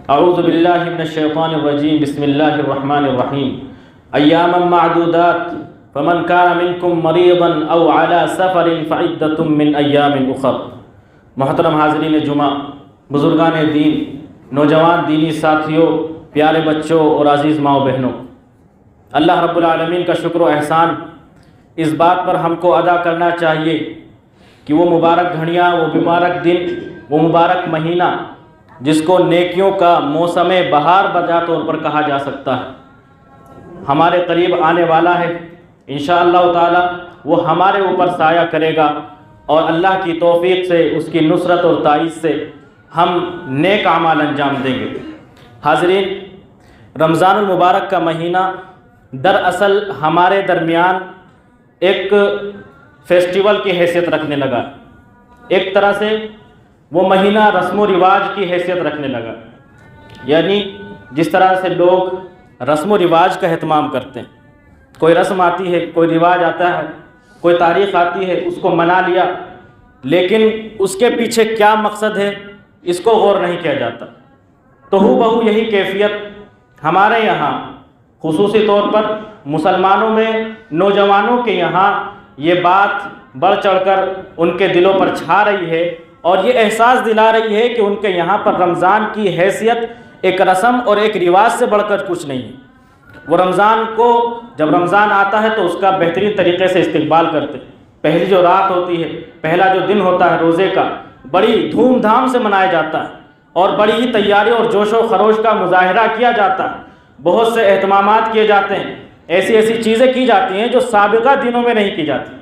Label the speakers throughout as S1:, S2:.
S1: اعوذ باللہ من الشیطان الرجیم، بسم اللہ الرحمن الرحیم۔ ایاما معدودات فمن کان منکم مریضا او علی سفر فعدۃ من ایام اخر۔ محترم حاضرین جمعہ، بزرگان دین، نوجوان دینی ساتھیوں، پیارے بچوں اور عزیز ماؤں بہنوں، اللہ رب العالمین کا شکر و احسان اس بات پر ہم کو ادا کرنا چاہیے کہ وہ مبارک گھڑیاں، وہ مبارک دن، وہ مبارک مہینہ جس کو نیکیوں کا موسم بہار بجا طور پر کہا جا سکتا ہے، ہمارے قریب آنے والا ہے۔ انشاءاللہ تعالی وہ ہمارے اوپر سایہ کرے گا اور اللہ کی توفیق سے، اس کی نصرت اور تائید سے ہم نیک اعمال انجام دیں گے۔ حاضرین، رمضان المبارک کا مہینہ دراصل ہمارے درمیان ایک فیسٹیول کی حیثیت رکھنے لگا، ایک طرح سے وہ مہینہ رسم و رواج کی حیثیت رکھنے لگا، یعنی جس طرح سے لوگ رسم و رواج کا اہتمام کرتے ہیں، کوئی رسم آتی ہے، کوئی رواج آتا ہے، کوئی تاریخ آتی ہے، اس کو منا لیا، لیکن اس کے پیچھے کیا مقصد ہے اس کو غور نہیں کیا جاتا۔ تو ہو بہو یہی کیفیت ہمارے یہاں، خصوصی طور پر مسلمانوں میں نوجوانوں کے یہاں یہ بات بڑھ چڑھ کر ان کے دلوں پر چھا رہی ہے اور یہ احساس دلا رہی ہے کہ ان کے یہاں پر رمضان کی حیثیت ایک رسم اور ایک رواج سے بڑھ کر کچھ نہیں ہے۔ وہ رمضان کو، جب رمضان آتا ہے تو اس کا بہترین طریقے سے استقبال کرتے، پہلی جو رات ہوتی ہے، پہلا جو دن ہوتا ہے روزے کا، بڑی دھوم دھام سے منایا جاتا ہے اور بڑی ہی تیاری اور جوش و خروش کا مظاہرہ کیا جاتا ہے، بہت سے اہتمامات کیے جاتے ہیں، ایسی چیزیں کی جاتی ہیں جو سابقہ دنوں میں نہیں کی جاتی۔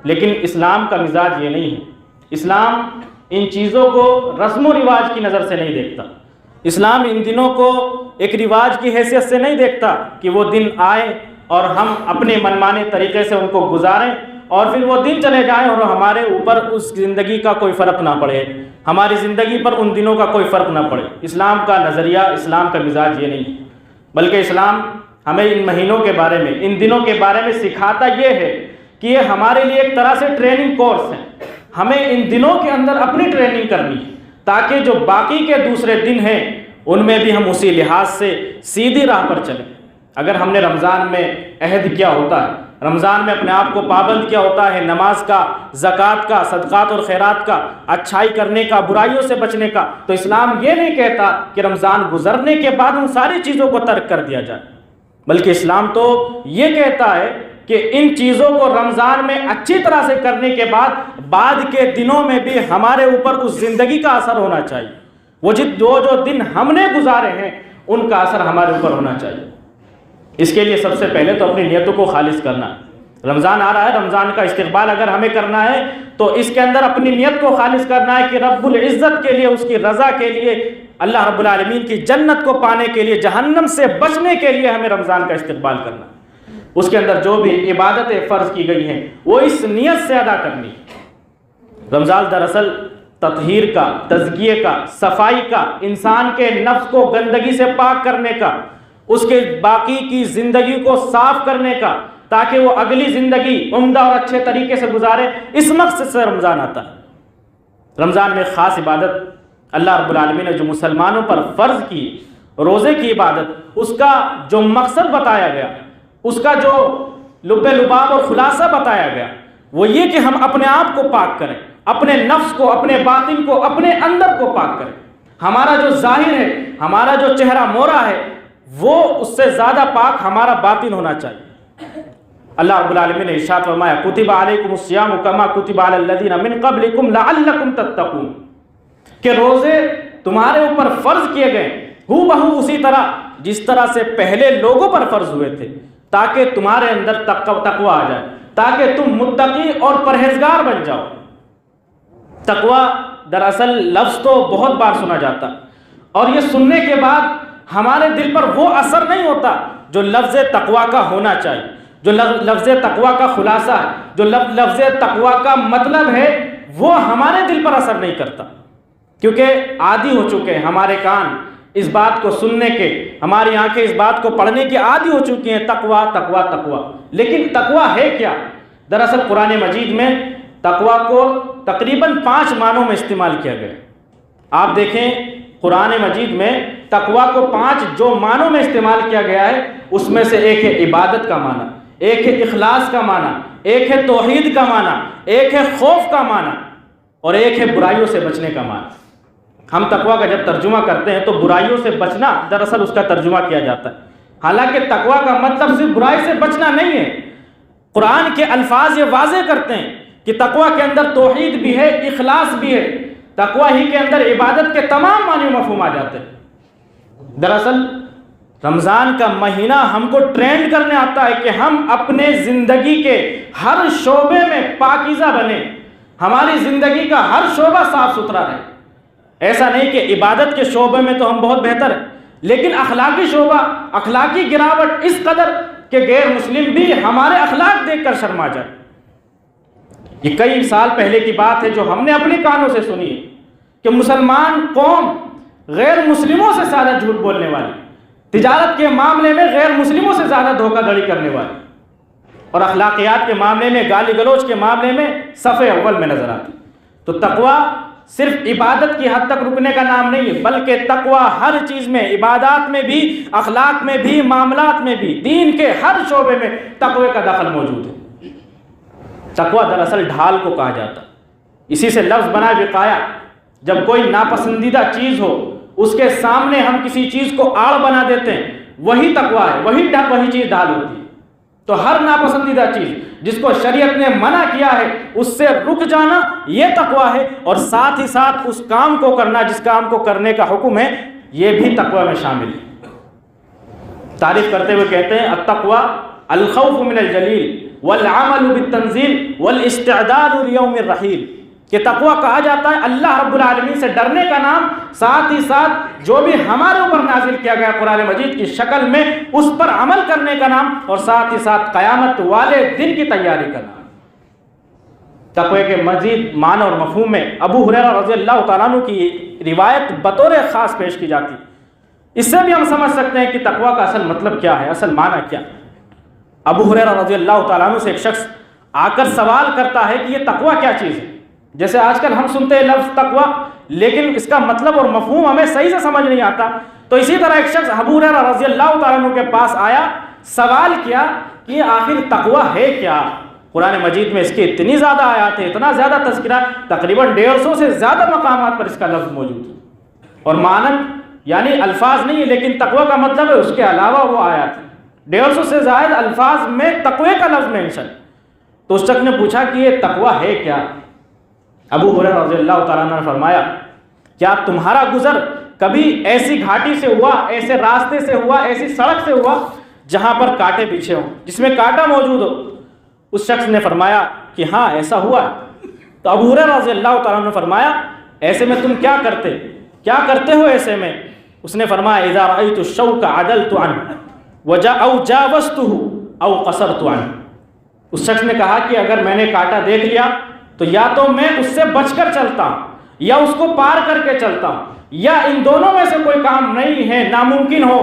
S1: لیکن اسلام کا مزاج یہ نہیں ہے۔ اسلام ان چیزوں کو رسم و رواج کی نظر سے نہیں دیکھتا۔ اسلام ان دنوں کو ایک رواج کی حیثیت سے نہیں دیکھتا کہ وہ دن آئے اور ہم اپنے منمانے طریقے سے ان کو گزاریں اور پھر وہ دن چلے جائیں اور ہمارے اوپر اس زندگی کا کوئی فرق نہ پڑے، ہماری زندگی پر ان دنوں کا کوئی فرق نہ پڑے۔ اسلام کا نظریہ، اسلام کا مزاج یہ نہیں ہے، بلکہ اسلام ہمیں ان مہینوں کے بارے میں، ان دنوں کے بارے میں سکھاتا یہ ہے کہ یہ ہمارے لیے ایک طرح سے ٹریننگ کورس ہے۔ ہمیں ان دنوں کے اندر اپنی ٹریننگ کرنی ہے تاکہ جو باقی کے دوسرے دن ہیں ان میں بھی ہم اسی لحاظ سے سیدھی راہ پر چلیں۔ اگر ہم نے رمضان میں عہد کیا ہوتا ہے، رمضان میں اپنے آپ کو پابند کیا ہوتا ہے نماز کا، زکوٰۃ کا، صدقات اور خیرات کا، اچھائی کرنے کا، برائیوں سے بچنے کا، تو اسلام یہ نہیں کہتا کہ رمضان گزرنے کے بعد ان ساری چیزوں کو ترک کر دیا جائے، بلکہ اسلام تو یہ کہتا ہے کہ ان چیزوں کو رمضان میں اچھی طرح سے کرنے کے بعد کے دنوں میں بھی ہمارے اوپر اس زندگی کا اثر ہونا چاہیے۔ وہ جو دن ہم نے گزارے ہیں ان کا اثر ہمارے اوپر ہونا چاہیے۔ اس کے لیے سب سے پہلے تو اپنی نیتوں کو خالص کرنا ہے۔ رمضان آ رہا ہے، رمضان کا استقبال اگر ہمیں کرنا ہے تو اس کے اندر اپنی نیت کو خالص کرنا ہے کہ رب العزت کے لیے، اس کی رضا کے لیے، اللہ رب العالمین کی جنت کو پانے کے لیے، جہنم سے بچنے کے لیے ہمیں رمضان کا استقبال کرنا ہے۔ اس کے اندر جو بھی عبادتیں فرض کی گئی ہیں وہ اس نیت سے ادا کرنی۔ رمضان دراصل تطہیر کا، تزکیے کا، صفائی کا، انسان کے نفس کو گندگی سے پاک کرنے کا، اس کے باقی کی زندگی کو صاف کرنے کا، تاکہ وہ اگلی زندگی عمدہ اور اچھے طریقے سے گزارے، اس مقصد سے رمضان آتا ہے۔ رمضان میں خاص عبادت اللہ رب العالمین نے جو مسلمانوں پر فرض کی، روزے کی عبادت، اس کا جو مقصد بتایا گیا، اس کا جو لب لباب اور خلاصہ بتایا گیا، وہ یہ کہ ہم اپنے آپ کو پاک کریں، اپنے نفس کو، اپنے باطن کو، اپنے اندر کو پاک کریں۔ ہمارا جو ظاہر ہے، ہمارا جو چہرہ مورا ہے، وہ اس سے زیادہ پاک ہمارا باطن ہونا چاہیے۔ اللہ رب العالمین نے ارشاد فرمایا کتب علیکم الصیام کما کتب علی الذین من قبلکم لعلکم تتقون، کہ روزے تمہارے اوپر فرض کیے گئے ہو بہو اسی طرح جس طرح سے پہلے لوگوں پر فرض ہوئے تھے، تاکہ تمہارے اندر تقوی آ جائے، تاکہ تم متقی اور پرہیزگار بن جاؤ۔ تقوی دراصل لفظ تو بہت بار سنا جاتا اور یہ سننے کے بعد ہمارے دل پر وہ اثر نہیں ہوتا جو لفظ تقوی کا ہونا چاہیے، جو لفظ تقوی کا خلاصہ ہے، جو لفظ تقوی کا مطلب ہے، وہ ہمارے دل پر اثر نہیں کرتا، کیونکہ عادی ہو چکے ہیں ہمارے کان اس بات کو سننے کے، ہماری آنکھیں اس بات کو پڑھنے کے عادی ہو چکی ہیں، تقوی تقوی تقوی۔ لیکن تقوی ہے کیا؟ دراصل قرآن مجید میں تقوی کو تقریباً 5 معنوں میں استعمال کیا گیا۔ آپ دیکھیں قرآن مجید میں تقوی کو 5 جو معنوں میں استعمال کیا گیا ہے، اس میں سے ایک ہے عبادت کا معنی، ایک ہے اخلاص کا معنی، ایک ہے توحید کا معنی، ایک ہے خوف کا معنی، اور ایک ہے برائیوں سے بچنے کا معنی۔ ہم تقوی کا جب ترجمہ کرتے ہیں تو برائیوں سے بچنا دراصل اس کا ترجمہ کیا جاتا ہے، حالانکہ تقوی کا مطلب صرف برائی سے بچنا نہیں ہے۔ قرآن کے الفاظ یہ واضح کرتے ہیں کہ تقوی کے اندر توحید بھی ہے، اخلاص بھی ہے، تقوی ہی کے اندر عبادت کے تمام معنی و مفہوم آ جاتے ہیں۔ دراصل رمضان کا مہینہ ہم کو ٹرینڈ کرنے آتا ہے کہ ہم اپنے زندگی کے ہر شعبے میں پاکیزہ بنیں، ہماری زندگی کا ہر شعبہ صاف ستھرا رہے۔ ایسا نہیں کہ عبادت کے شعبے میں تو ہم بہت بہتر ہیں، لیکن اخلاقی شعبہ، اخلاقی گراوٹ اس قدر کہ غیر مسلم بھی ہمارے اخلاق دیکھ کر شرما جائے۔ یہ کئی سال پہلے کی بات ہے جو ہم نے اپنے کانوں سے سنی ہے کہ مسلمان قوم غیر مسلموں سے زیادہ جھوٹ بولنے والی، تجارت کے معاملے میں غیر مسلموں سے زیادہ دھوکہ دھڑی کرنے والی، اور اخلاقیات کے معاملے میں، گالی گلوچ کے معاملے میں صفحے اول میں نظر آتی۔ تو تقوی صرف عبادت کی حد تک رکنے کا نام نہیں ہے، بلکہ تقوی ہر چیز میں، عبادات میں بھی، اخلاق میں بھی، معاملات میں بھی، دین کے ہر شعبے میں تقوی کا دخل موجود ہے۔ تقوی دراصل ڈھال کو کہا جاتا ہے، اسی سے لفظ بنا وقایا۔ جب کوئی ناپسندیدہ چیز ہو، اس کے سامنے ہم کسی چیز کو آڑ بنا دیتے ہیں، وہی تقوی ہے، وہی چیز ڈھال ہوتی ہے۔ تو ہر ناپسندیدہ چیز جس کو شریعت نے منع کیا ہے اس سے رک جانا، یہ تقوی ہے، اور ساتھ ہی ساتھ اس کام کو کرنا جس کام کو کرنے کا حکم ہے، یہ بھی تقوی میں شامل ہے۔ تعریف کرتے ہوئے کہتے ہیں التقوی الخوف من الجلیل والعمل بالتنزیل والاستعداد لیوم الرحیل، کہ تقوی کہا جاتا ہے اللہ رب العالمین سے ڈرنے کا نام، ساتھ ہی ساتھ جو بھی ہمارے اوپر نازل کیا گیا قرآن مجید کی شکل میں اس پر عمل کرنے کا نام، اور ساتھ ہی ساتھ قیامت والے دن کی تیاری کا نام۔ تقوی کے مزید معنی اور مفہوم میں ابو ہریرہ رضی اللہ تعالیٰ عنہ کی روایت بطور خاص پیش کی جاتی، اس سے بھی ہم سمجھ سکتے ہیں کہ تقوی کا اصل مطلب کیا ہے، اصل معنی کیا ہے۔ ابو ہریرہ رضی اللہ تعالیٰ عنہ سے ایک شخص آ کر سوال کرتا ہے کہ یہ تقوی کیا چیز ہے۔ جیسے آج کل ہم سنتے ہیں لفظ تقوی، لیکن اس کا مطلب اور مفہوم ہمیں صحیح سے سمجھ نہیں آتا، تو اسی طرح ایک شخص ابو ہریرہ رضی اللہ تعالیٰ عنہ کے پاس آیا، سوال کیا کہ یہ آخر تقوی ہے کیا۔ قرآن مجید میں اس کی اتنی زیادہ آیات ہیں، اتنا زیادہ تذکرہ، تقریباً 150 سے زیادہ مقامات پر اس کا لفظ موجود ہے، اور معنی یعنی الفاظ نہیں ہے، لیکن تقوی کا مطلب ہے اس کے علاوہ وہ آیات ہیں۔ 150 سے زائد الفاظ میں تقوی کا لفظ مینشن۔ تو اس شخص نے پوچھا کہ یہ تقوی ہے کیا۔ ابو ہریرہ رضی اللہ تعالیٰ عنہ نے فرمایا کیا تمہارا گزر کبھی ایسی گھاٹی سے ہوا، ایسے راستے سے ہوا، ایسی سڑک سے ہوا جہاں پر کانٹے بچھے ہوں، جس میں کانٹا موجود ہو؟ اس شخص نے فرمایا کہ ہاں ایسا ہوا۔ تو ابو ہریرہ رضی اللہ تعالیٰ عنہ نے فرمایا ایسے میں تم کیا کرتے ہو ایسے میں؟ اس نے فرمایا اذا رأیت الشوک عدلت عنہ او جاوزته او قصرت عنہ۔ اس شخص نے کہا کہ اگر میں نے کانٹا دیکھ لیا تو یا تو میں اس سے بچ کر چلتا ہوں، یا اس کو پار کر کے چلتا ہوں، یا ان دونوں میں سے کوئی کام نہیں ہے، ناممکن ہو،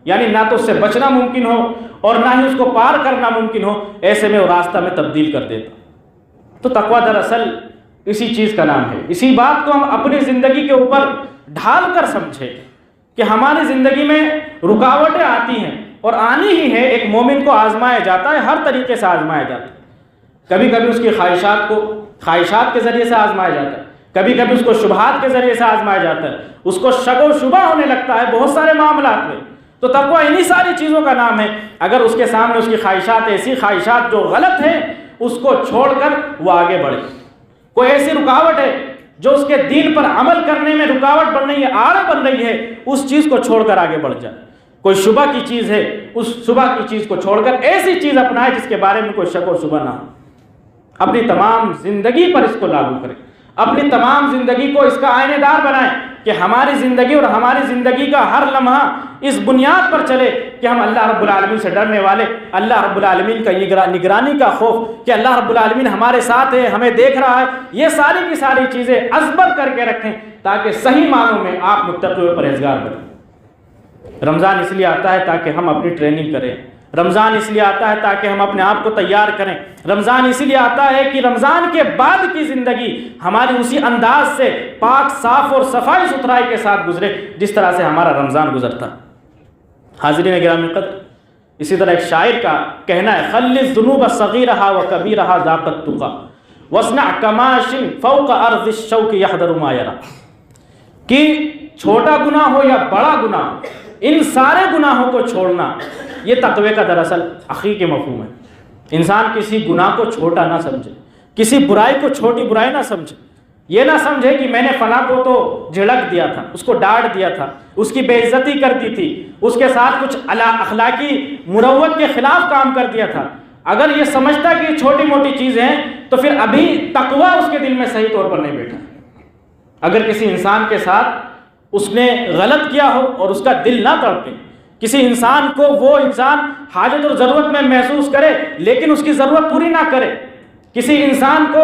S1: یعنی نہ تو اس سے بچنا ممکن ہو اور نہ ہی اس کو پار کرنا ممکن ہو، ایسے میں وہ راستہ میں تبدیل کر دیتا۔ تو تقوی دراصل اسی چیز کا نام ہے۔ اسی بات کو ہم اپنی زندگی کے اوپر ڈھال کر سمجھیں کہ ہماری زندگی میں رکاوٹیں آتی ہیں، اور آنی ہی ہے، ایک مومن کو آزمایا جاتا ہے، ہر طریقے سے آزمایا جاتا ہے۔ کبھی کبھی اس کی خواہشات کے ذریعے سے آزمایا جاتا ہے، کبھی کبھی اس کو شبہات کے ذریعے سے آزمایا جاتا ہے، اس کو شک و شبہ ہونے لگتا ہے بہت سارے معاملات میں۔ تو تقوی انہی ساری چیزوں کا نام ہے۔ اگر اس کے سامنے اس کی خواہشات، ایسی خواہشات جو غلط ہیں، اس کو چھوڑ کر وہ آگے بڑھے۔ کوئی ایسی رکاوٹ ہے جو اس کے دین پر عمل کرنے میں رکاوٹ بن رہی ہے، آڑ بن رہی ہے، اس چیز کو چھوڑ کر آگے بڑھ جائے۔ کوئی شبہ کی چیز ہے، اس شبہ کی چیز کو چھوڑ کر ایسی چیز اپنائے جس کے بارے میں کوئی شک و شبہ نہ ہو۔ اپنی تمام زندگی پر اس کو لاگو کریں، اپنی تمام زندگی کو اس کا آئینہ دار بنائیں کہ ہماری زندگی اور ہماری زندگی کا ہر لمحہ اس بنیاد پر چلے کہ ہم اللہ رب العالمین سے ڈرنے والے، اللہ رب العالمین کا نگرانی کا خوف کہ اللہ رب العالمین ہمارے ساتھ ہے، ہمیں دیکھ رہا ہے، یہ ساری کی ساری چیزیں ازبر کر کے رکھیں تاکہ صحیح معنوں میں آپ متقی و پرہیزگار بنیں۔ رمضان اس لیے آتا ہے تاکہ ہم اپنی ٹریننگ کریں، رمضان اس لیے آتا ہے تاکہ ہم اپنے آپ کو تیار کریں. رمضان اسی لیے آتا ہے کہ رمضان کے بعد کی زندگی ہماری اسی انداز سے پاک صاف اور صفائی ستھرائی کے ساتھ گزرے جس طرح سے ہمارا رمضان گزرتا. حاضرین گرامی قدر، اسی طرح ایک شاعر کا کہنا ہے خلص الذنوب صغیرہا و کبیرہا ذاق التقی واصنع کماش فوق ارض الشوک یحذر ما یری، کہ چھوٹا گناہ ہو یا بڑا گناہ، ان سارے گناہوں کو چھوڑنا یہ تقوی کا دراصل حقیقی مفہوم ہے. انسان کسی گناہ کو چھوٹا نہ سمجھے، کسی برائی کو چھوٹی برائی نہ سمجھے. یہ نہ سمجھے کہ میں نے فلاں کو تو جھڑک دیا تھا، اس کو ڈانٹ دیا تھا، اس کی بے عزتی کر دی تھی، اس کے ساتھ کچھ اخلاقی مروت کے خلاف کام کر دیا تھا. اگر یہ سمجھتا کہ یہ چھوٹی موٹی چیزیں ہیں تو پھر ابھی تقوی اس کے دل میں صحیح طور پر نہیں بیٹھا. اگر کسی انسان کے ساتھ اس نے غلط کیا ہو اور اس کا دل نہ تڑپے، کسی انسان کو وہ انسان حاجت اور ضرورت میں محسوس کرے لیکن اس کی ضرورت پوری نہ کرے، کسی انسان کو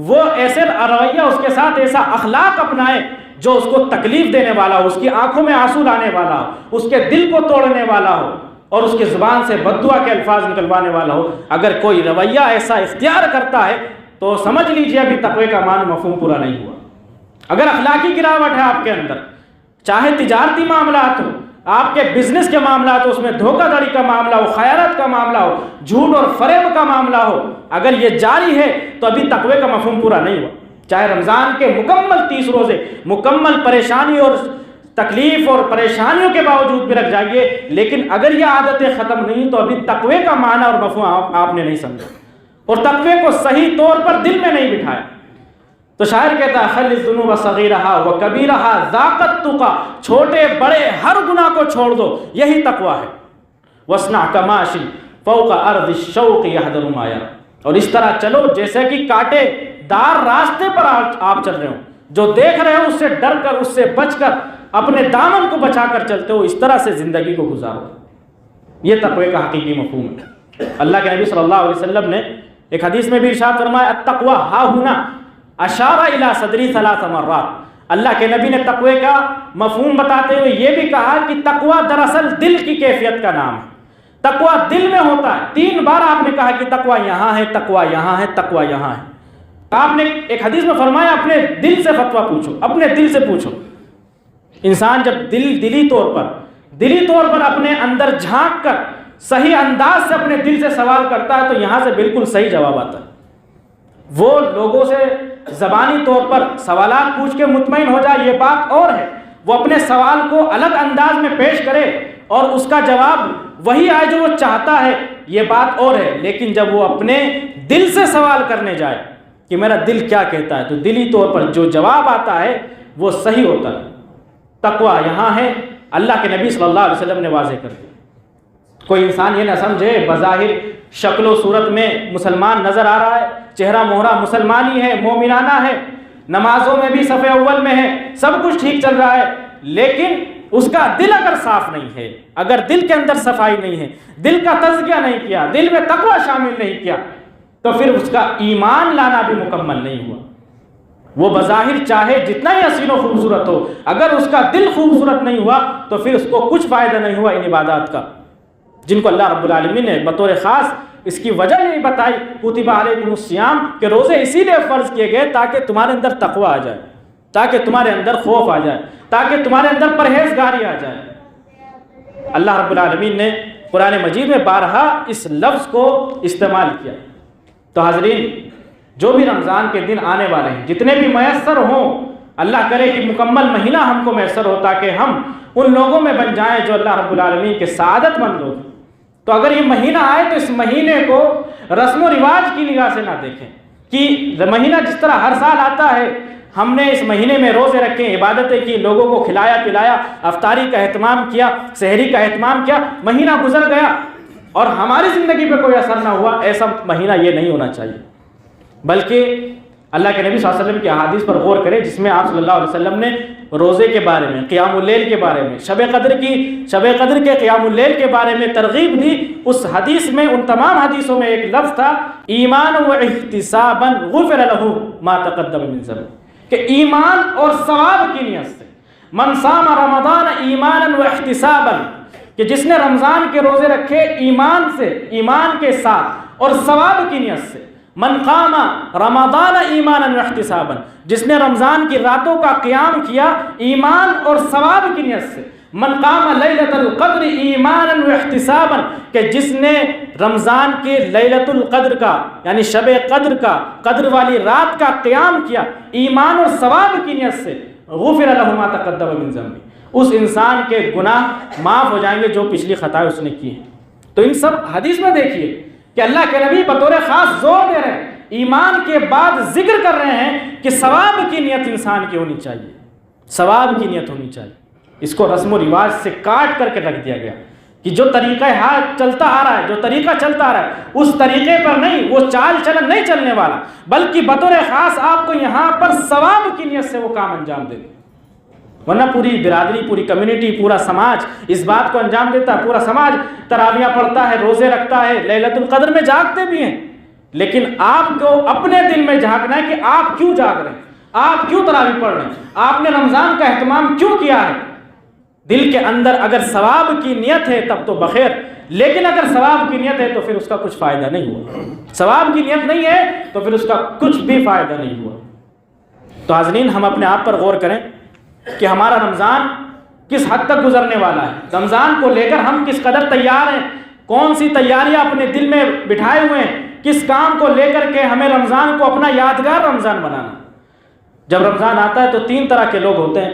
S1: وہ ایسے رویہ اس کے ساتھ ایسا اخلاق اپنائے جو اس کو تکلیف دینے والا ہو، اس کی آنکھوں میں آنسو لانے والا ہو، اس کے دل کو توڑنے والا ہو اور اس کی زبان سے بد دعا کے الفاظ نکلوانے والا ہو، اگر کوئی رویہ ایسا اختیار کرتا ہے تو سمجھ لیجئے ابھی تقوی کا معنی مفہوم پورا نہیں ہوا. اگر اخلاقی گراوٹ ہے آپ کے اندر، چاہے تجارتی معاملات ہو، آپ کے بزنس کے معاملات ہو، اس میں دھوکہ دھڑی کا معاملہ ہو، خیانت کا معاملہ ہو، جھوٹ اور فریب کا معاملہ ہو، اگر یہ جاری ہے تو ابھی تقوی کا مفہوم پورا نہیں ہوا. چاہے رمضان کے مکمل 30 روزے مکمل پریشانی اور تکلیف اور پریشانیوں کے باوجود بھی رکھ جائیے، لیکن اگر یہ عادتیں ختم نہیں تو ابھی تقوی کا معنی اور مفہوم آپ نے نہیں سمجھا اور تقوی کو صحیح طور پر دل میں نہیں بٹھایا. تو شاعر کہتا ہے خلص الذنوب صغیرہا و کبیرہا ذاق التقی، چھوٹے بڑے ہر گناہ کو چھوڑ دو، یہی تقوی ہے. واصنع کماش فوق ارض الشوق یحذر ما یری، اور اس طرح چلو جیسے کہ کانٹے دار راستے پر آپ چل رہے ہو، جو دیکھ رہے ہو اس سے ڈر کر، اس سے بچ کر، اپنے دامن کو بچا کر چلتے ہو، اس طرح سے زندگی کو گزارو. یہ تقوی کا حقیقی مفہوم ہے. اللہ کے نبی صلی اللہ علیہ وسلم نے ایک حدیث میں بھی ارشاد فرمایا التقوی ہا ہنا اشار الی صدری 3 مرات. اللہ کے نبی نے تقوی کا مفہوم بتاتے ہوئے یہ بھی کہا کہ تقوی دراصل دل کی کیفیت کا نام ہے. تقوی دل میں ہوتا ہے. 3 بار آپ نے کہا کہ تقوی یہاں ہے، تقوی یہاں ہے، تقوی یہاں ہے. آپ نے ایک حدیث میں فرمایا اپنے دل سے فتویٰ پوچھو، اپنے دل سے پوچھو. انسان جب دلی طور پر اپنے اندر جھانک کر صحیح انداز سے اپنے دل سے سوال کرتا ہے تو یہاں سے بالکل صحیح جواب آتا ہے. وہ لوگوں سے زبانی طور پر سوالات پوچھ کے مطمئن ہو جائے یہ بات اور ہے، وہ اپنے سوال کو الگ انداز میں پیش کرے اور اس کا جواب وہی آئے جو وہ چاہتا ہے یہ بات اور ہے. لیکن جب وہ اپنے دل سے سوال کرنے جائے کہ میرا دل کیا کہتا ہے تو دلی طور پر جو جواب آتا ہے وہ صحیح ہوتا ہے. تقوی یہاں ہے، اللہ کے نبی صلی اللہ علیہ وسلم نے واضح کر دیا. کوئی انسان یہ نہ سمجھے بظاہر شکل و صورت میں مسلمان نظر آ رہا ہے، چہرہ مہرہ مسلمانی ہے، مومنانہ ہے، نمازوں میں بھی صف اول میں ہے، سب کچھ ٹھیک چل رہا ہے، لیکن اس کا دل اگر صاف نہیں ہے، اگر دل کے اندر صفائی نہیں ہے، دل کا تزکیہ نہیں کیا، دل میں تقوی شامل نہیں کیا تو پھر اس کا ایمان لانا بھی مکمل نہیں ہوا. وہ بظاہر چاہے جتنا ہی حسین و خوبصورت ہو، اگر اس کا دل خوبصورت نہیں ہوا تو پھر اس کو کچھ فائدہ نہیں ہوا ان عبادات کا جن کو اللہ رب العالمین نے بطور خاص اس کی وجہ نہیں بتائی. کتب علیکم الصیام کہ روزے اسی لیے فرض کیے گئے تاکہ تمہارے اندر تقوی آ جائے، تاکہ تمہارے اندر خوف آ جائے، تاکہ تمہارے اندر پرہیزگاری آ جائے. اللہ رب العالمین نے قرآن مجید میں بارہا اس لفظ کو استعمال کیا. تو حاضرین، جو بھی رمضان کے دن آنے والے ہیں جتنے بھی میسر ہوں، اللہ کرے کہ مکمل مہینہ ہم کو میسر ہو تاکہ ہم ان لوگوں میں بن جائیں جو اللہ رب العالمین کے سعادت مند لوگ. تو اگر یہ مہینہ آئے تو اس مہینے کو رسم و رواج کی نگاہ سے نہ دیکھیں کہ مہینہ جس طرح ہر سال آتا ہے ہم نے اس مہینے میں روزے رکھے، عبادتیں کی، لوگوں کو کھلایا پلایا، افطاری کا اہتمام کیا، سحری کا اہتمام کیا، مہینہ گزر گیا اور ہماری زندگی پہ کوئی اثر نہ ہوا. ایسا مہینہ یہ نہیں ہونا چاہیے. بلکہ اللہ کے نبی صلی اللہ علیہ وسلم کی احادیث پر غور کریں جس میں آپ صلی اللہ علیہ وسلم نے روزے کے بارے میں، قیام اللیل کے بارے میں، شب قدر کے قیام اللیل کے بارے میں ترغیب دی. اس حدیث میں، ان تمام حدیثوں میں ایک لفظ تھا ایمان و احتسابا غفر له ما تقدم من ذنبه، کہ ایمان اور ثواب کی نیت سے من صام رمضان ایمانا و احتسابا، کہ جس نے رمضان کے روزے رکھے ایمان کے ساتھ اور ثواب کی نیت سے، من قام رمضان ایمانا واحتسابا، جس نے رمضان کی راتوں کا قیام کیا ایمان اور ثواب کی نیت سے، من قام لیلۃ القدر ایمانا واحتسابا، کہ جس نے رمضان کے لیلۃ القدر کا یعنی شب قدر کا، قدر والی رات کا قیام کیا ایمان اور ثواب کی نیت سے، غفر له ما تقدم من ذنبه، اس انسان کے گناہ معاف ہو جائیں گے جو پچھلی خطائیں اس نے کی ہیں۔ تو ان سب حدیث میں دیکھیے کہ اللہ کے نبی بطور خاص زور دے رہے ہیں، ایمان کے بعد ذکر کر رہے ہیں کہ ثواب کی نیت انسان کی ہونی چاہیے، ثواب کی نیت ہونی چاہیے۔ اس کو رسم و رواج سے کاٹ کر کے رکھ دیا گیا کہ جو طریقہ چلتا آ رہا ہے، جو طریقہ چلتا آ رہا ہے اس طریقے پر نہیں، وہ چال چلن نہیں چلنے والا، بلکہ بطور خاص آپ کو یہاں پر ثواب کی نیت سے وہ کام انجام دے دیں، ورنہ پوری برادری، پوری کمیونٹی، پورا سماج اس بات کو انجام دیتا ہے، پورا سماج تراویح پڑھتا ہے، روزے رکھتا ہے، لیلۃ القدر میں جاگتے بھی ہیں، لیکن آپ کو اپنے دل میں جھانکنا ہے کہ آپ کیوں جاگ رہے ہیں، آپ کیوں تراویح پڑھ رہے ہیں، آپ نے رمضان کا اہتمام کیوں کیا ہے۔ دل کے اندر اگر ثواب کی نیت ہے تب تو بخیر، لیکن اگر ثواب کی نیت ہے تو پھر اس کا کچھ فائدہ نہیں ہوا، ثواب کی نیت نہیں ہے تو پھر اس کا کچھ بھی فائدہ نہیں ہوا۔ تو حاضرین، ہم اپنے آپ پر غور کریں کہ ہمارا رمضان کس حد تک گزرنے والا ہے، رمضان کو لے کر ہم کس قدر تیار ہیں، کون سی تیاریاں اپنے دل میں بٹھائے ہوئے ہیں، کس کام کو لے کر کے ہمیں رمضان کو اپنا یادگار رمضان بنانا۔ جب رمضان آتا ہے تو 3 طرح کے لوگ ہوتے ہیں،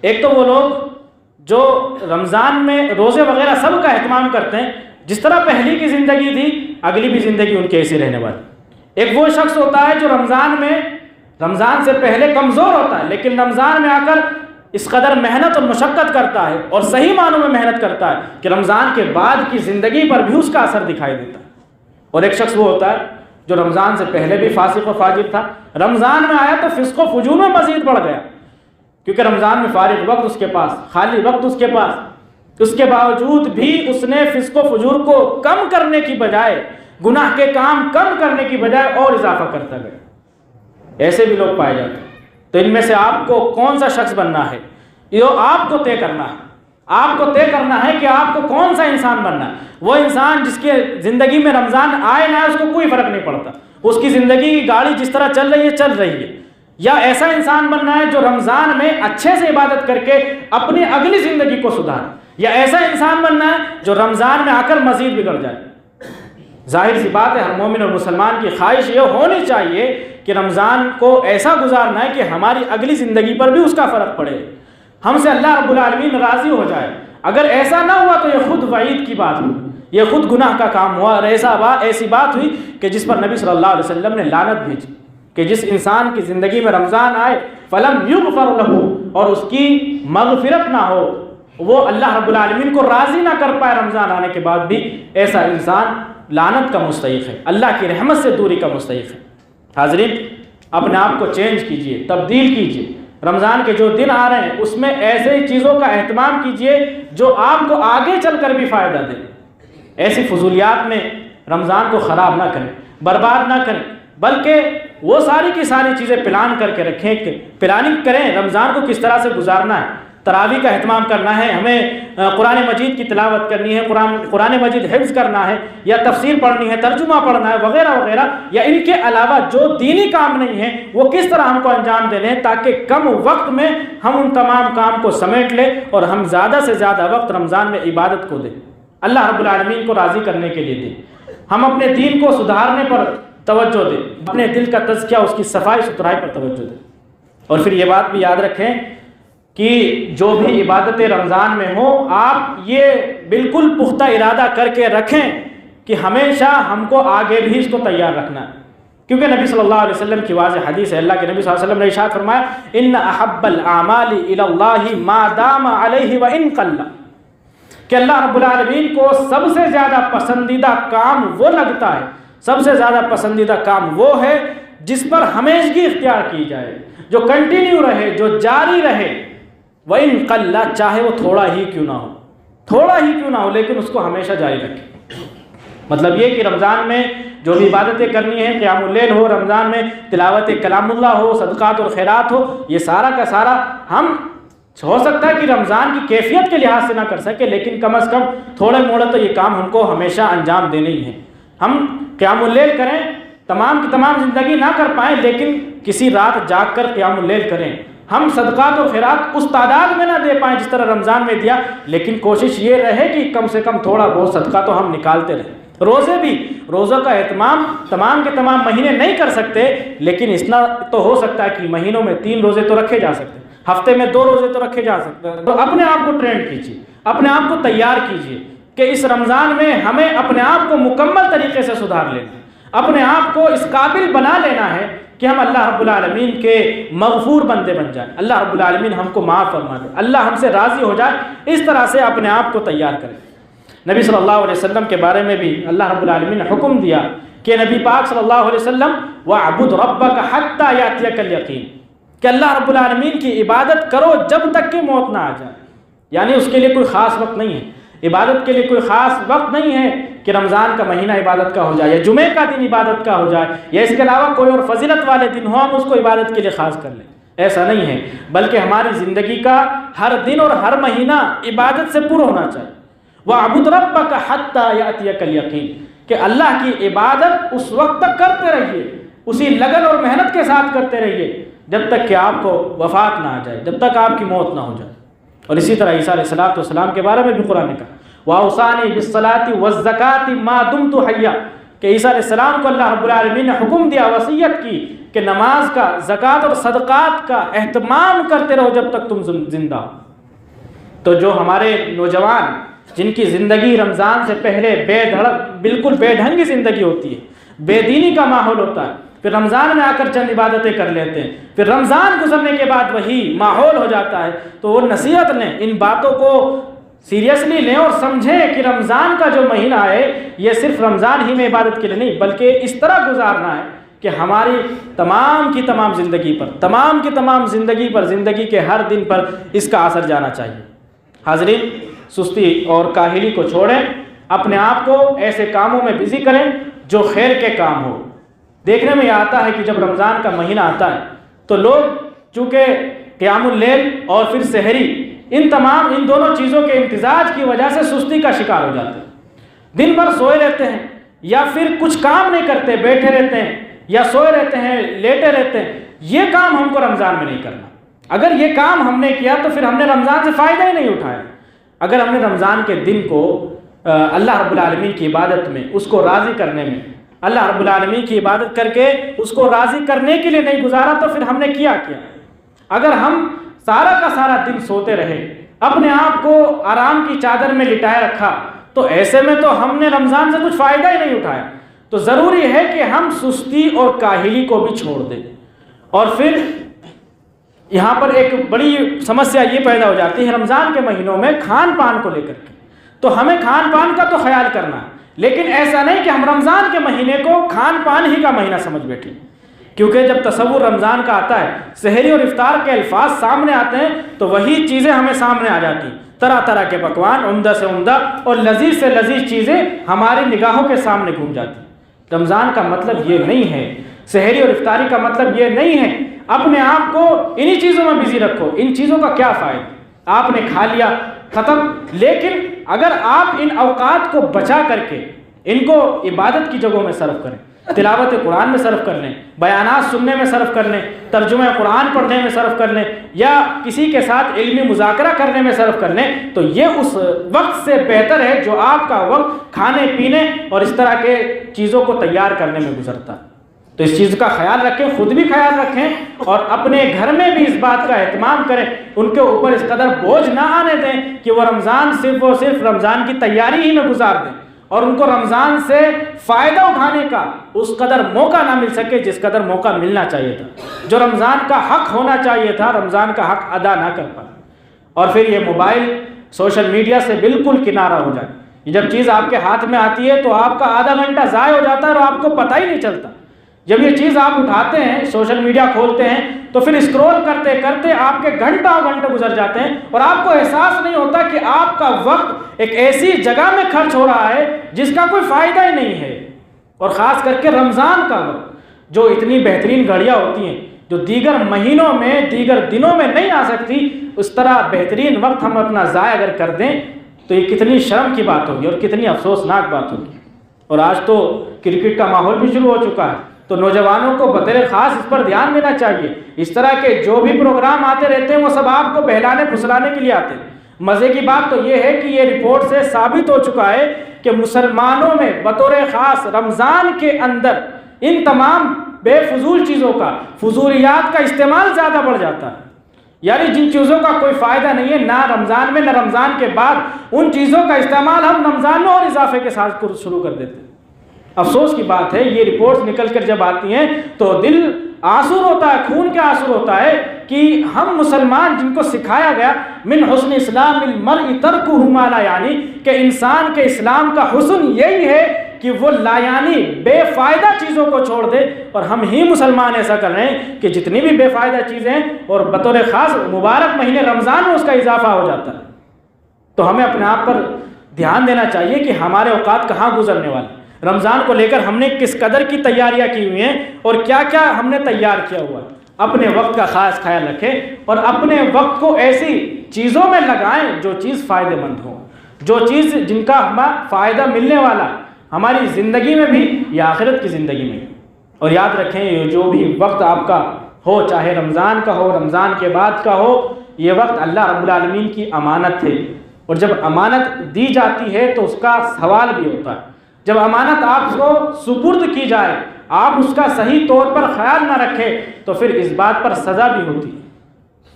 S1: ایک تو وہ لوگ جو رمضان میں روزے وغیرہ سب کا اہتمام کرتے ہیں، جس طرح پہلی کی زندگی تھی اگلی بھی زندگی ان کی ایسی رہنے والی۔ ایک وہ شخص ہوتا ہے جو رمضان سے پہلے کمزور ہوتا ہے، لیکن رمضان میں آ کر اس قدر محنت اور مشقت کرتا ہے اور صحیح معنوں میں محنت کرتا ہے کہ رمضان کے بعد کی زندگی پر بھی اس کا اثر دکھائی دیتا ہے۔ اور ایک شخص وہ ہوتا ہے جو رمضان سے پہلے بھی فاسق و فاجر تھا، رمضان میں آیا تو فسق و فجور میں مزید بڑھ گیا، کیونکہ رمضان میں فارغ وقت اس کے پاس، خالی وقت اس کے پاس، اس کے باوجود بھی اس نے فسق و فجور کو کم کرنے کی بجائے، گناہ کے کام کم کرنے کی بجائے اور اضافہ کرتا گیا۔ ایسے بھی لوگ پائے جاتے ہیں۔ تو ان میں سے آپ کو کون سا شخص بننا ہے، یہ آپ کو طے کرنا ہے۔ آپ کو طے کرنا ہے کہ آپ کو کون سا انسان بننا ہے۔ وہ انسان جس کے زندگی میں رمضان آئے نہ آئے اس کو کوئی فرق نہیں پڑتا، اس کی زندگی کی گاڑی جس طرح چل رہی ہے چل رہی ہے، یا ایسا انسان بننا ہے جو رمضان میں اچھے سے عبادت کر کے اپنی اگلی زندگی کو سدھارے، یا ایسا انسان بننا ہے جو رمضان میں آ کر مزید بگڑ جائے۔ ظاہر سی بات ہے، ہر مومن اور مسلمان کی خواہش یہ ہونی چاہیے کہ رمضان کو ایسا گزارنا ہے کہ ہماری اگلی زندگی پر بھی اس کا فرق پڑے، ہم سے اللہ رب العالمین راضی ہو جائے۔ اگر ایسا نہ ہوا تو یہ خود وعید کی بات ہوئی، یہ خود گناہ کا کام ہوا، اور ایسی بات ہوئی کہ جس پر نبی صلی اللہ علیہ وسلم نے لعنت بھیجی کہ جس انسان کی زندگی میں رمضان آئے فلم یغفر لہ، اور اس کی مغفرت نہ ہو، وہ اللہ رب العالمین کو راضی نہ کر پائے رمضان آنے کے بعد بھی، ایسا انسان لعنت کا مستحق ہے، اللہ کی رحمت سے دوری کا مستحق ہے۔ حاضرین، اپنے آپ کو چینج کیجئے، تبدیل کیجئے۔ رمضان کے جو دن آ رہے ہیں اس میں ایسے چیزوں کا اہتمام کیجئے جو آپ کو آگے چل کر بھی فائدہ دے۔ ایسی فضولیات میں رمضان کو خراب نہ کریں، برباد نہ کریں، بلکہ وہ ساری کی ساری چیزیں پلان کر کے رکھیں، پلاننگ کریں رمضان کو کس طرح سے گزارنا ہے۔ تراویح کا اہتمام کرنا ہے، ہمیں قرآن مجید کی تلاوت کرنی ہے، قرآن مجید حفظ کرنا ہے، یا تفسیر پڑھنی ہے، ترجمہ پڑھنا ہے، وغیرہ وغیرہ، یا ان کے علاوہ جو دینی کام نہیں ہیں وہ کس طرح ہم کو انجام دینے ہیں تاکہ کم وقت میں ہم ان تمام کام کو سمیٹ لیں اور ہم زیادہ سے زیادہ وقت رمضان میں عبادت کو دیں، اللہ رب العالمین کو راضی کرنے کے لیے دیں، ہم اپنے دین کو سدھارنے پر توجہ دیں، اپنے دل کا تزکیہ، اس کی صفائی ستھرائی پر توجہ دیں۔ اور پھر یہ بات بھی یاد رکھیں کہ جو بھی عبادتیں رمضان میں ہوں، آپ یہ بالکل پختہ ارادہ کر کے رکھیں کہ ہمیشہ ہم کو آگے بھی اس کو تیار رکھنا ہے، کیونکہ نبی صلی اللہ علیہ وسلم کی واضح حدیث ہے، اللہ کے نبی صلی اللہ علیہ وسلم نے ارشاد فرمایا ان احب الاعمال الی اللہ ما دام علیہ وان قل، کہ اللہ رب العالمین کو سب سے زیادہ پسندیدہ کام وہ لگتا ہے، سب سے زیادہ پسندیدہ کام وہ ہے جس پر ہمیشگی اختیار کی جائے، جو کنٹینیو رہے، جو جاری رہے، وَإِن قَلَّ، چاہے وہ تھوڑا ہی کیوں نہ ہو، تھوڑا ہی کیوں نہ ہو، لیکن اس کو ہمیشہ جاری رکھیں۔ مطلب یہ کہ رمضان میں جو بھی عبادتیں کرنی ہیں، قیام اللیل ہو، رمضان میں تلاوت کلام اللہ ہو، صدقات اور خیرات ہو، یہ سارا کا سارا ہم ہو سکتا ہے کہ رمضان کی کیفیت کے لحاظ سے نہ کر سکے، لیکن کم از کم تھوڑے موڑے تو یہ کام ہم کو ہمیشہ انجام دینے ہی ہیں۔ ہم قیام اللیل کریں، تمام کی تمام زندگی نہ کر پائیں لیکن کسی رات جاگ کر قیام اللیل کریں۔ ہم صدقات و خیرات اس تعداد میں نہ دے پائیں جس طرح رمضان میں دیا، لیکن کوشش یہ رہے کہ کم سے کم تھوڑا بہت صدقہ تو ہم نکالتے رہیں۔ روزے بھی، روزوں کا اہتمام تمام کے تمام مہینے نہیں کر سکتے، لیکن اتنا تو ہو سکتا ہے کہ مہینوں میں 3 روزے تو رکھے جا سکتے ہیں، ہفتے میں 2 روزے تو رکھے جا سکتے ہیں۔ تو اپنے آپ کو ٹرینڈ کیجیے، اپنے آپ کو تیار کیجیے کہ اس رمضان میں ہمیں اپنے آپ کو مکمل طریقے سے سدھار لینا ہے، اپنے آپ کو اس قابل بنا لینا ہے کہ ہم اللہ رب العالمین کے مغفور بندے بن جائیں، اللہ رب العالمین ہم کو معاف فرما دے، اللہ ہم سے راضی ہو جائے۔ اس طرح سے اپنے آپ کو تیار کریں۔ نبی صلی اللہ علیہ وسلم کے بارے میں بھی اللہ رب العالمین نے حکم دیا کہ نبی پاک صلی اللہ علیہ وسلم وَاعْبُدْ رَبَّكَ حَتَّى يَأْتِيَكَ الْيَقِينُ، کہ اللہ رب العالمین کی عبادت کرو جب تک کہ موت نہ آ جائے۔ یعنی اس کے لیے کوئی خاص وقت نہیں ہے، عبادت کے لیے کوئی خاص وقت نہیں ہے کہ رمضان کا مہینہ عبادت کا ہو جائے یا جمعے کا دن عبادت کا ہو جائے یا اس کے علاوہ کوئی اور فضیلت والے دن ہو ہم اس کو عبادت کے لیے خاص کر لیں۔ ایسا نہیں ہے، بلکہ ہماری زندگی کا ہر دن اور ہر مہینہ عبادت سے پورا ہونا چاہیے۔ وَاعْبُدْ رَبَّكَ حَتَّى يَأْتِيَكَ الْيَقِينُ، کہ اللہ کی عبادت اس وقت تک کرتے رہیے، اسی لگن اور محنت کے ساتھ کرتے رہیے جب تک کہ آپ کو وفات نہ آ جائے، جب تک آپ کی موت نہ ہو جائے۔ اور اسی طرح عیسیٰ علیہ السلام کے بارے میں بھی قرآن نے کہا وَأَوْصَانِي بِالصَّلَاةِ وَالزَّكَاةِ مَا دُمْتُ حَيًّا، کہ عیسیٰ علیہ السلام کو اللہ رب العالمین نے حکم دیا، وصیت کی کہ نماز کا، زکوٰۃ اور صدقات کا اہتمام کرتے رہو جب تک تم زندہ ہو۔ تو جو ہمارے نوجوان جن کی زندگی رمضان سے پہلے بالکل بے ڈھنگی زندگی ہوتی ہے، بے دینی کا ماحول ہوتا ہے، پھر رمضان میں آ کر چند عبادتیں کر لیتے ہیں، پھر رمضان گزرنے کے بعد وہی ماحول ہو جاتا ہے، تو وہ نصیحت لیں، ان باتوں کو سیریسلی لیں اور سمجھیں کہ رمضان کا جو مہینہ ہے یہ صرف رمضان ہی میں عبادت کے لیے نہیں بلکہ اس طرح گزارنا ہے کہ ہماری تمام کی تمام زندگی پر زندگی کے ہر دن پر اس کا اثر جانا چاہیے۔ حاضرین، سستی اور کاہلی کو چھوڑیں، اپنے آپ کو ایسے کاموں میں بزی کریں جو خیر کے کام ہو۔ دیکھنے میں یہ آتا ہے کہ جب رمضان کا مہینہ آتا ہے تو لوگ چونکہ قیام اللیل اور پھر سحری ان دونوں چیزوں کے امتزاج کی وجہ سے سستی کا شکار ہو جاتے ہیں، دن بھر سوئے رہتے ہیں یا پھر کچھ کام نہیں کرتے، بیٹھے رہتے ہیں یا سوئے رہتے ہیں، لیٹے رہتے ہیں۔ یہ کام ہم کو رمضان میں نہیں کرنا۔ اگر یہ کام ہم نے کیا تو پھر ہم نے رمضان سے فائدہ ہی نہیں اٹھایا۔ اگر ہم نے رمضان کے دن کو اللہ رب العالمین کی عبادت میں، اس کو راضی کرنے میں، اللہ رب العالمین کی عبادت کر کے اس کو راضی کرنے کے لیے نہیں گزارا تو پھر ہم نے کیا؟ اگر ہم سارا کا سارا دن سوتے رہے، اپنے آپ کو آرام کی چادر میں لٹائے رکھا، تو ایسے میں تو ہم نے رمضان سے کچھ فائدہ ہی نہیں اٹھایا۔ تو ضروری ہے کہ ہم سستی اور کاہلی کو بھی چھوڑ دیں۔ اور پھر یہاں پر ایک بڑی سمسیا یہ پیدا ہو جاتی ہے رمضان کے مہینوں میں کھان پان کو لے کر کے، تو ہمیں کھان پان کا تو خیال کرنا ہے، لیکن ایسا نہیں کہ ہم رمضان کے مہینے کو کھان پان ہی کا مہینہ سمجھ بیٹھیں، کیونکہ جب تصور رمضان کا آتا ہے، سحری اور افطار کے الفاظ سامنے آتے ہیں تو وہی چیزیں ہمیں سامنے آ جاتی ہیں، طرح طرح کے پکوان، عمدہ سے عمدہ اور لذیذ سے لذیذ چیزیں ہماری نگاہوں کے سامنے گھوم جاتی ہیں۔ رمضان کا مطلب یہ نہیں ہے، سحری اور افطاری کا مطلب یہ نہیں ہے اپنے آپ کو انہی چیزوں میں بزی رکھو۔ ان چیزوں کا کیا فائدہ؟ آپ نے کھا لیا، ختم۔ لیکن اگر آپ ان اوقات کو بچا کر کے ان کو عبادت کی جگہوں میں صرف کریں، تلاوت قرآن میں صرف کر لیں، بیانات سننے میں صرف کر لیں، ترجمہ قرآن پڑھنے میں صرف کر لیں، یا کسی کے ساتھ علمی مذاکرہ کرنے میں صرف کر لیں، تو یہ اس وقت سے بہتر ہے جو آپ کا وقت کھانے پینے اور اس طرح کے چیزوں کو تیار کرنے میں گزرتا ہے۔ تو اس چیز کا خیال رکھیں، خود بھی خیال رکھیں اور اپنے گھر میں بھی اس بات کا اہتمام کریں، ان کے اوپر اس قدر بوجھ نہ آنے دیں کہ وہ رمضان صرف اور صرف رمضان کی تیاری ہی میں گزار دیں اور ان کو رمضان سے فائدہ اٹھانے کا اس قدر موقع نہ مل سکے جس قدر موقع ملنا چاہیے تھا۔ جو رمضان کا حق ہونا چاہیے تھا، رمضان کا حق ادا نہ کر پائے۔ اور پھر یہ موبائل، سوشل میڈیا سے بالکل کنارہ ہو جائے۔ جب چیز آپ کے ہاتھ میں آتی ہے تو آپ کا آدھا گھنٹہ ضائع ہو جاتا ہے اور آپ کو پتہ ہی نہیں چلتا۔ جب یہ چیز آپ اٹھاتے ہیں، سوشل میڈیا کھولتے ہیں، تو پھر اسکرول کرتے کرتے آپ کے گھنٹہ گزر جاتے ہیں اور آپ کو احساس نہیں ہوتا کہ آپ کا وقت ایک ایسی جگہ میں خرچ ہو رہا ہے جس کا کوئی فائدہ ہی نہیں ہے۔ اور خاص کر کے رمضان کا وقت، جو اتنی بہترین گھڑیاں ہوتی ہیں جو دیگر مہینوں میں، دیگر دنوں میں نہیں آ سکتی، اس طرح بہترین وقت ہم اپنا ضائع اگر کر دیں تو یہ کتنی شرم کی بات ہوگی اور کتنی افسوسناک بات ہوگی۔ اور آج تو کرکٹ کا ماحول بھی شروع ہو چکا ہے، تو نوجوانوں کو بطور خاص اس پر دھیان دینا چاہیے۔ اس طرح کے جو بھی پروگرام آتے رہتے ہیں وہ سب آپ کو بہلانے پھسلانے کے لیے آتے ہیں۔ مزے کی بات تو یہ ہے کہ یہ رپورٹ سے ثابت ہو چکا ہے کہ مسلمانوں میں بطور خاص رمضان کے اندر ان تمام بے فضول چیزوں کا، فضولیات کا استعمال زیادہ بڑھ جاتا ہے۔ یعنی جن چیزوں کا کوئی فائدہ نہیں ہے، نہ رمضان میں نہ رمضان کے بعد، ان چیزوں کا استعمال ہم رمضان میں اور اضافے کے ساتھ شروع کر دیتے ہیں۔ افسوس کی بات ہے، یہ رپورٹس نکل کر جب آتی ہیں تو دل آسور ہوتا ہے، خون کے آسور ہوتا ہے کہ ہم مسلمان جن کو سکھایا گیا من حسن اسلام المرء ترکہ ما لا یعنی، کہ انسان کے اسلام کا حسن یہی ہے کہ وہ لا یعنی بے فائدہ چیزوں کو چھوڑ دے، اور ہم ہی مسلمان ایسا کر رہے ہیں کہ جتنی بھی بے فائدہ چیزیں ہیں اور بطور خاص مبارک مہینے رمضان میں اس کا اضافہ ہو جاتا ہے۔ تو ہمیں اپنے آپ پر دھیان دینا چاہیے کہ ہمارے اوقات کہاں گزرنے والے، رمضان کو لے کر ہم نے کس قدر کی تیاریاں کی ہوئی ہیں اور کیا کیا ہم نے تیار کیا ہوا ہے۔ اپنے وقت کا خاص خیال رکھیں اور اپنے وقت کو ایسی چیزوں میں لگائیں جو چیز فائدہ مند ہو، جو چیز جن کا ہمیں فائدہ ملنے والا ہماری زندگی میں بھی یا آخرت کی زندگی میں بھی۔ اور یاد رکھیں یہ جو بھی وقت آپ کا ہو، چاہے رمضان کا ہو، رمضان کے بعد کا ہو، یہ وقت اللہ رب العالمین کی امانت ہے، اور جب امانت دی جاتی ہے تو اس کا سوال بھی ہوتا ہے۔ جب امانت آپ کو سپرد کی جائے، آپ اس کا صحیح طور پر خیال نہ رکھیں تو پھر اس بات پر سزا بھی ہوتی ہے۔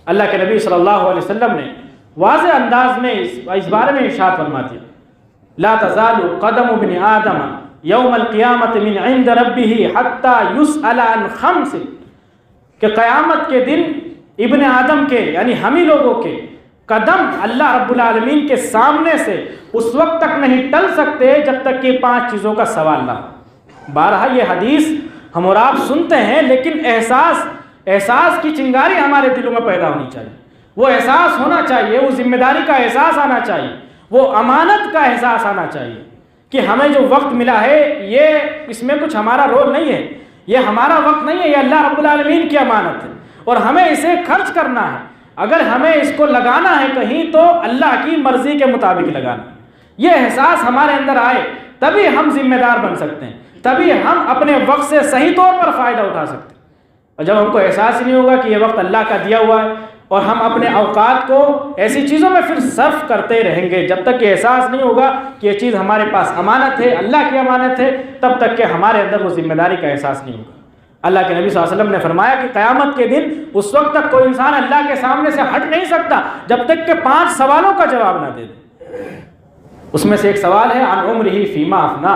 S1: اللہ کے نبی صلی اللہ علیہ وسلم نے واضح انداز میں اس بارے میں ارشاد فرما دیا، لا تزال قدم ابن آدم یوم القیامت من عند ربہ حتی یسأل عن خمس، کہ قیامت کے دن ابن آدم کے یعنی ہم ہی لوگوں کے قدم اللہ رب العالمین کے سامنے سے اس وقت تک نہیں ٹل سکتے جب تک کہ 5 چیزوں کا سوال نہ ہو۔ بارہا یہ حدیث ہم اور آپ سنتے ہیں، لیکن احساس کی چنگاری ہمارے دلوں میں پیدا ہونی چاہیے، وہ احساس ہونا چاہیے، وہ ذمہ داری کا احساس آنا چاہیے، وہ امانت کا احساس آنا چاہیے کہ ہمیں جو وقت ملا ہے یہ اس میں کچھ ہمارا رول نہیں ہے، یہ ہمارا وقت نہیں ہے، یہ اللہ رب العالمین کی امانت ہے اور ہمیں اسے خرچ کرنا ہے۔ اگر ہمیں اس کو لگانا ہے کہیں تو اللہ کی مرضی کے مطابق لگانا ہے۔ یہ احساس ہمارے اندر آئے تبھی ہم ذمہ دار بن سکتے ہیں، تبھی ہم اپنے وقت سے صحیح طور پر فائدہ اٹھا سکتے ہیں۔ اور جب ہم کو احساس ہی نہیں ہوگا کہ یہ وقت اللہ کا دیا ہوا ہے اور ہم اپنے اوقات کو ایسی چیزوں میں پھر صرف کرتے رہیں گے، جب تک کہ احساس نہیں ہوگا کہ یہ چیز ہمارے پاس امانت ہے، اللہ کی امانت ہے، تب تک کہ ہمارے اندر وہ ذمہ داری کا احساس نہیں ہوگا۔ اللہ کے نبی صلی اللہ علیہ وسلم نے فرمایا کہ قیامت کے دن اس وقت تک کوئی انسان اللہ کے سامنے سے ہٹ نہیں سکتا جب تک کہ 5 سوالوں کا جواب نہ دے دے۔ اس میں سے ایک سوال ہے عن عمرہ فیما افنا،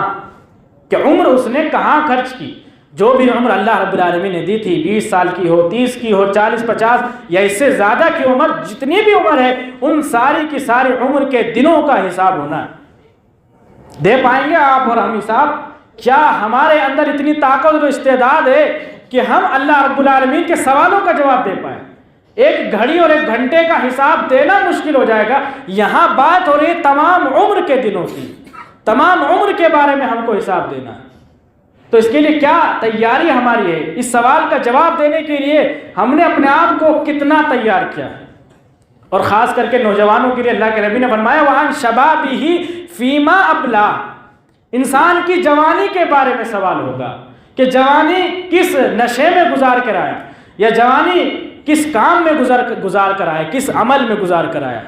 S1: کہ عمر اس نے کہاں خرچ کی۔ جو بھی عمر اللہ رب العالمین نے دی تھی، 20 سال کی ہو، 30 کی ہو، 40 50 یا اس سے زیادہ کی عمر، جتنی بھی عمر ہے ان ساری کی ساری عمر کے دنوں کا حساب ہونا ہے۔ دے پائیں گے آپ اور ہم حساب؟ کیا ہمارے اندر اتنی طاقت اور استعداد ہے کہ ہم اللہ رب العالمین کے سوالوں کا جواب دے پائیں؟ ایک گھڑی اور 1 گھنٹے کا حساب دینا مشکل ہو جائے گا، یہاں بات ہو رہی ہے تمام عمر کے دنوں کی، تمام عمر کے بارے میں ہم کو حساب دینا ہے۔ تو اس کے لیے کیا تیاری ہماری ہے؟ اس سوال کا جواب دینے کے لیے ہم نے اپنے آپ کو کتنا تیار کیا ہے؟ اور خاص کر کے نوجوانوں کے لیے اللہ کے نبی نے فرمایا وَعَنْ شَبَابِهِ فِيمَا أَبْلَى، انسان کی جوانی کے بارے میں سوال ہوگا کہ جوانی کس نشے میں گزار کر آیا، یا جوانی کس کام میں گزار کر آیا، کس عمل میں گزار کر آیا۔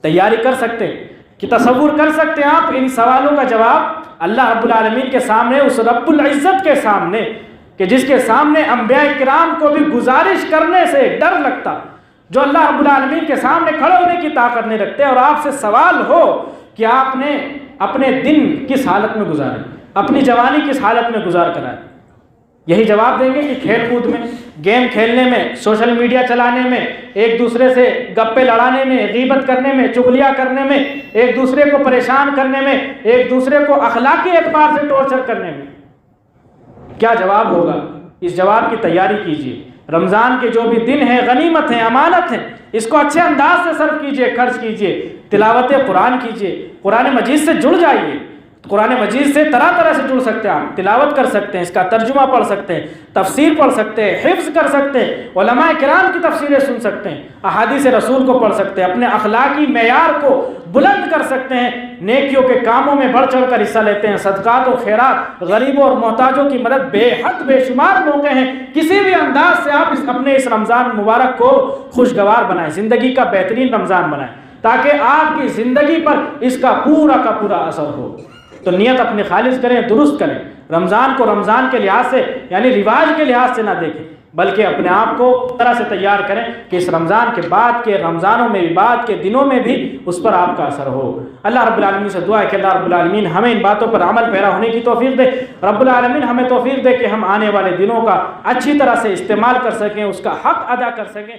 S1: تیاری کر سکتے کہ تصور کر سکتے ہیں آپ ان سوالوں کا جواب اللہ رب العالمین کے سامنے، اس رب العزت کے سامنے کہ جس کے سامنے انبیاء کرام کو بھی گزارش کرنے سے ڈر لگتا، جو اللہ رب العالمین کے سامنے کھڑے ہونے کی طاقت نہیں رکھتے، اور آپ سے سوال ہو کہ آپ نے اپنے دن کس حالت میں گزارے، اپنی جوانی کس حالت میں گزار کر آئے۔ یہی جواب دیں گے کہ کھیل کود میں، گیم کھیلنے میں، سوشل میڈیا چلانے میں، ایک دوسرے سے گپے لڑانے میں، غیبت کرنے میں، چغلیاں کرنے میں، ایک دوسرے کو پریشان کرنے میں، ایک دوسرے کو اخلاقی اعتبار سے ٹارچر کرنے میں کیا جواب ہوگا؟ اس جواب کی تیاری کیجیے۔ رمضان کے جو بھی دن ہیں غنیمت ہیں، امانت ہیں، اس کو اچھے انداز سے صرف کیجیے، خرچ کیجیے، تلاوت قرآن کیجیے، قرآن مجید سے جڑ جائیے،
S2: قرآن مجید سے طرح طرح سے جڑ سکتے ہیں، آپ تلاوت کر سکتے ہیں، اس کا ترجمہ پڑھ سکتے ہیں، تفسیر پڑھ سکتے ہیں، حفظ کر سکتے ہیں، علماء کرام کی تفسیریں سن سکتے ہیں، احادیث رسول کو پڑھ سکتے ہیں، اپنے اخلاقی معیار کو بلند کر سکتے ہیں، نیکیوں کے کاموں میں بڑھ چڑھ کر حصہ لیتے ہیں، صدقات و خیرات، غریبوں اور محتاجوں کی مدد، بے حد بے شمار موقع ہیں۔ کسی بھی انداز سے آپ اپنے اس رمضان مبارک کو خوشگوار بنائیں، زندگی کا بہترین رمضان بنائیں، تاکہ آپ کی زندگی پر اس کا پورا اثر ہو۔ تو نیت اپنی خالص کریں، درست کریں، رمضان کو رمضان کے لحاظ سے یعنی رواج کے لحاظ سے نہ دیکھیں، بلکہ اپنے آپ کو اس طرح سے تیار کریں کہ اس رمضان کے بعد کے رمضانوں میں بھی، بعد کے دنوں میں بھی اس پر آپ کا اثر ہو۔ اللہ رب العالمین سے دعا ہے کہ اللہ رب العالمین ہمیں ان باتوں پر عمل پیرا ہونے کی توفیق دے، رب العالمین ہمیں توفیق دے کہ ہم آنے والے دنوں کا اچھی طرح سے استعمال کر سکیں، اس کا حق ادا کر سکیں۔